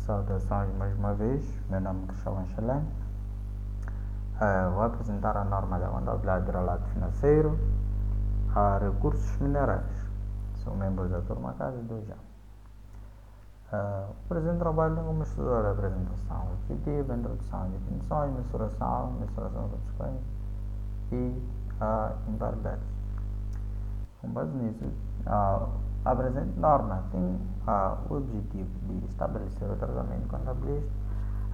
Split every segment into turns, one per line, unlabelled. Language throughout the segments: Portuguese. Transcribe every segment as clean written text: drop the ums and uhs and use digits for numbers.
Saudações mais uma vez, meu nome é Cristóvão Chalem. Vou apresentar a norma da contabilidade do relato financeiro a recursos minerais. Sou membro da turma Casa 2A. O presente trabalho como estudar a apresentação objetiva, introdução, definições, mensuração consequente e imparidades. Com base nisso, a presente norma tem o objetivo de estabelecer o tratamento contabilístico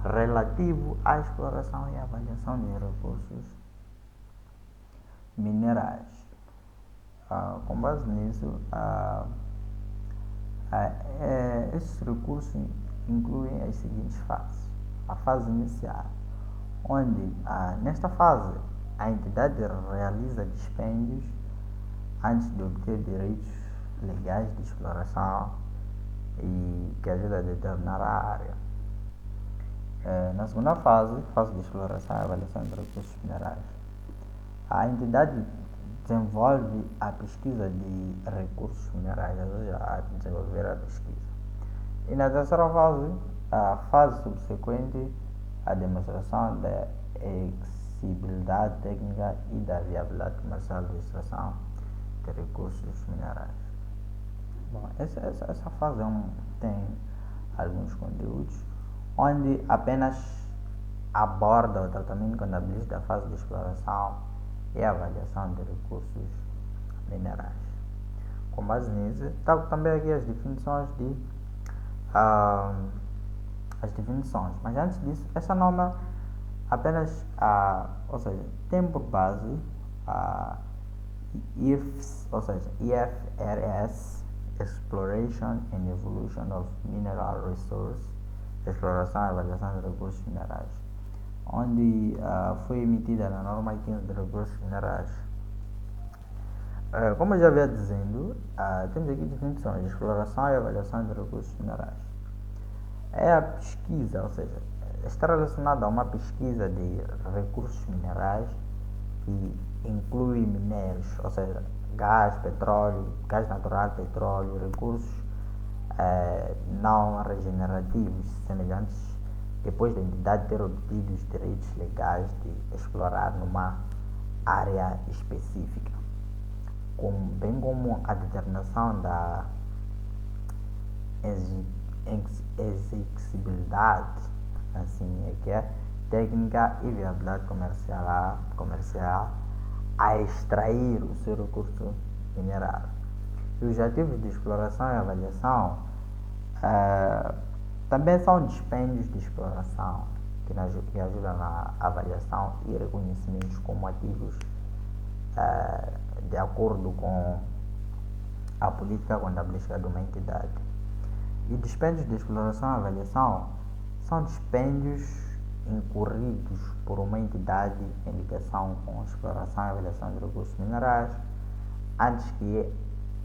relativo à exploração e avaliação de recursos minerais. Com base nisso, esses recursos incluem as seguintes fases. A fase inicial, onde nesta fase a entidade realiza dispêndios antes de obter direitos legais de exploração e que ajuda a determinar a área. Na segunda fase de exploração e avaliação de recursos minerais, a entidade desenvolve a pesquisa de recursos minerais, ou seja, a desenvolver a pesquisa. E na terceira fase, a fase subsequente, a demonstração da exigibilidade técnica e da viabilidade comercial de extração de recursos minerais. Bom, essa fase tem alguns conteúdos, onde apenas aborda o tratamento contabilístico da fase de exploração e avaliação de recursos minerais. Com base nisso, está também aqui as definições mas antes disso, essa norma apenas, ou seja, tem por base IFRS, Exploration and Evolution of Mineral Resources, exploração e avaliação de recursos minerais, onde foi emitida na norma 15 de recursos minerais. Como eu já havia dizendo, temos aqui definições de exploração e avaliação de recursos minerais. É a pesquisa, ou seja, está relacionada a uma pesquisa de recursos minerais que inclui minérios, ou seja, gás, petróleo, gás natural, petróleo, recursos não regenerativos semelhantes depois da entidade ter obtido os direitos legais de explorar numa área específica, bem como a determinação da exigibilidade, assim é que é, técnica e viabilidade comercial a extrair o seu recurso minerário. Os objetivos de exploração e avaliação também são dispêndios de exploração que ajudam na avaliação e reconhecimentos como ativos de acordo com a política contabilística de uma entidade. E dispêndios de exploração e avaliação são dispêndios incorridos por uma entidade em ligação com a exploração e avaliação de recursos minerais antes que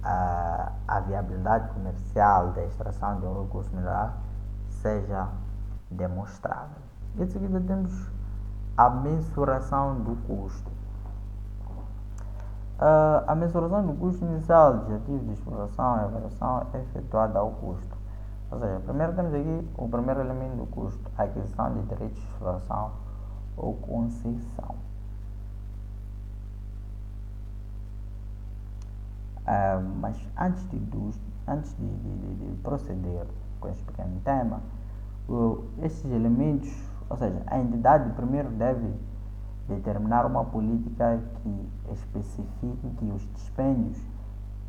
a viabilidade comercial da extração de um recurso mineral seja demonstrada. Em seguida temos a mensuração do custo. A mensuração do custo inicial de objetivos de exploração e avaliação é efetuada ao custo. Ou seja, primeiro temos aqui o primeiro elemento do custo, a aquisição de direitos de exploração ou concessão. Mas antes de proceder com este pequeno tema, esses elementos, ou seja, a entidade primeiro deve determinar uma política que especifique que os dispêndios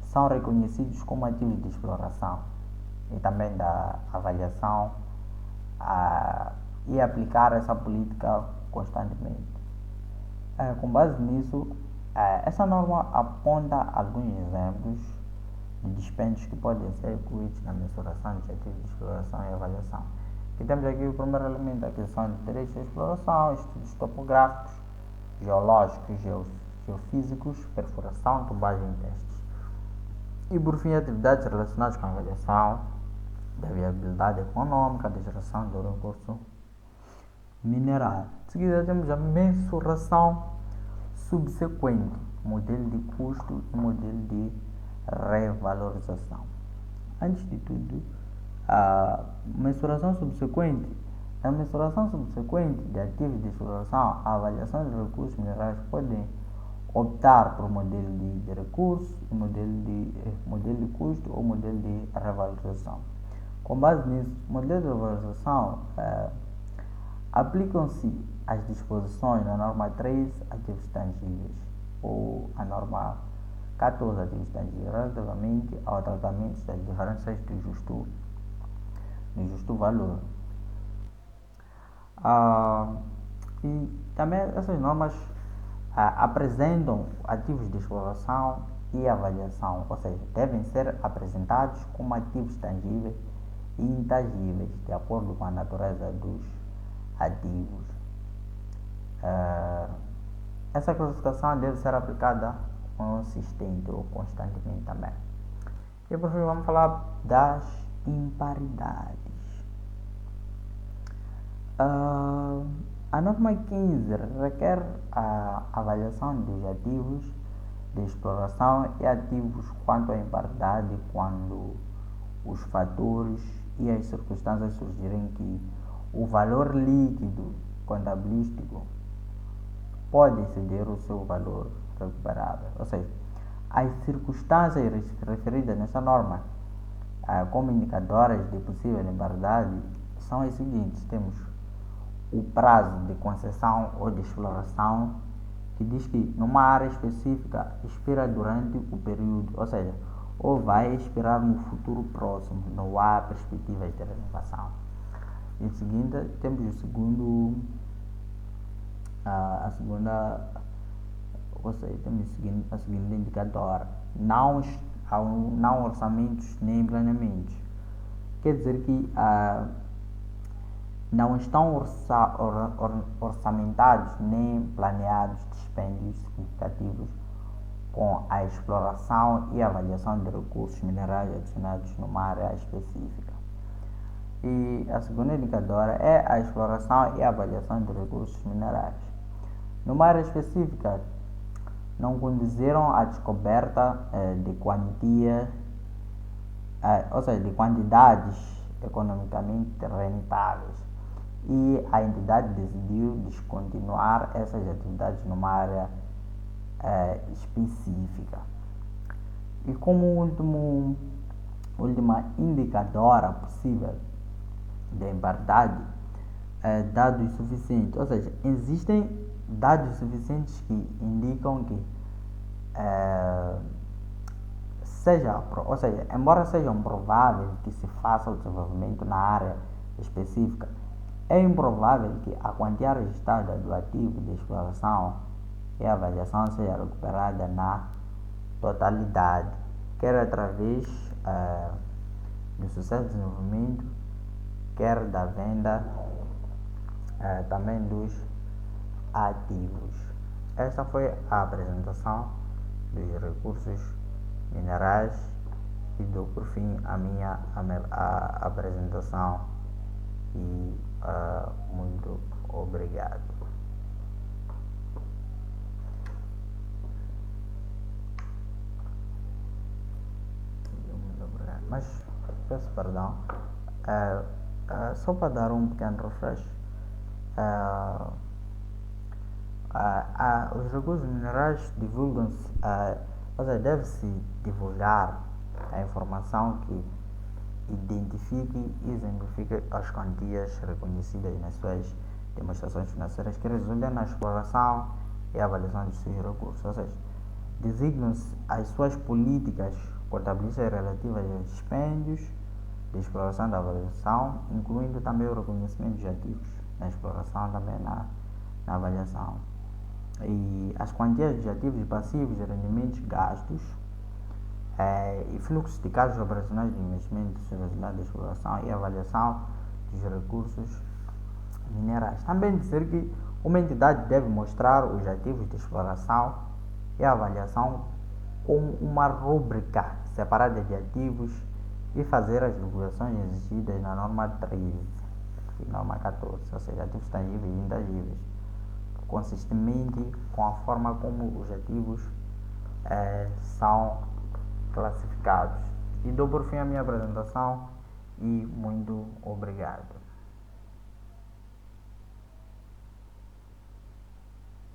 são reconhecidos como ativos de exploração e também da avaliação e aplicar essa política constantemente. Com base nisso, essa norma aponta alguns exemplos de dispêndios que podem ser incluídos na mensuração de objetivos de exploração e avaliação. E temos aqui o primeiro elemento, a aquisição de direitos de exploração, estudos topográficos, geológicos, geofísicos, perfuração, tubagem e testes. E por fim, atividades relacionadas com a avaliação da viabilidade econômica da geração do recurso mineral. Em seguida temos a mensuração subsequente, modelo de custo e modelo de revalorização. Antes de tudo, A mensuração subsequente. A mensuração subsequente de ativos de exploração, a avaliação de recursos minerais podem optar por modelo de recurso, modelo de custo ou modelo de revalorização. Com base nisso, modelo de revalorização aplicam-se as disposições da norma 3, ativos tangíveis, ou a norma 14, ativos tangíveis, relativamente ao tratamento das diferenças de justo valor. E também essas normas apresentam ativos de exploração e avaliação, ou seja, devem ser apresentados como ativos tangíveis e intangíveis, de acordo com a natureza dos ativos. Essa classificação deve ser aplicada consistente ou constantemente também. E por fim vamos falar das imparidades. A norma 15 requer a avaliação dos ativos de exploração e ativos quanto à imparidade quando os fatores e as circunstâncias surgirem que o valor líquido contabilístico pode exceder o seu valor recuperável. Ou seja, as circunstâncias referidas nessa norma como indicadoras de possível imparidade são as seguintes. Temos o prazo de concessão ou de exploração, que diz que numa área específica expira durante o período, ou seja, ou vai expirar no futuro próximo, não há perspectivas de renovação. Em seguida, temos a segunda indicadora, não orçamentos nem planeamentos. Quer dizer que não estão orçamentados nem planeados dispêndios significativos com a exploração e avaliação de recursos minerais adicionados numa área específica. E a segunda indicadora é a exploração e avaliação de recursos minerais. Numa área específica, não conduziram à descoberta de quantias, ou seja, de quantidades economicamente rentáveis, e a entidade decidiu descontinuar essas atividades numa área específica. E como última indicadora possível de imparidade, dados suficientes, ou seja, existem dados suficientes que indicam que embora seja improvável que se faça o desenvolvimento na área específica, é improvável que a quantia registrada do ativo de exploração e avaliação seja recuperada na totalidade, quer através do sucesso de desenvolvimento, quer da venda também dos ativos. Esta foi a apresentação dos recursos minerais e dou por fim a minha apresentação e muito obrigado. Mas peço perdão, só para dar um pequeno refresh, os recursos minerais divulgam-se, ou seja, deve-se divulgar a informação que identifique e exemplifique as quantias reconhecidas nas suas demonstrações financeiras que resultam na exploração e avaliação dos seus recursos, ou seja, designam-se as suas políticas contabilísticas relativas aos dispêndios de exploração e da avaliação, incluindo também o reconhecimento dos ativos na exploração, também na avaliação, e as quantias dos ativos passivos, rendimentos gastos e fluxos de casos operacionais de investimentos relacionados à exploração e avaliação dos recursos minerais. Também dizer que uma entidade deve mostrar os ativos de exploração e avaliação com uma rúbrica separada de ativos e fazer as divulgações exigidas na norma 13 e norma 14, ou seja, ativos tangíveis e intangíveis, consistentemente com a forma como os ativos são classificados. E dou por fim a minha apresentação e muito obrigado.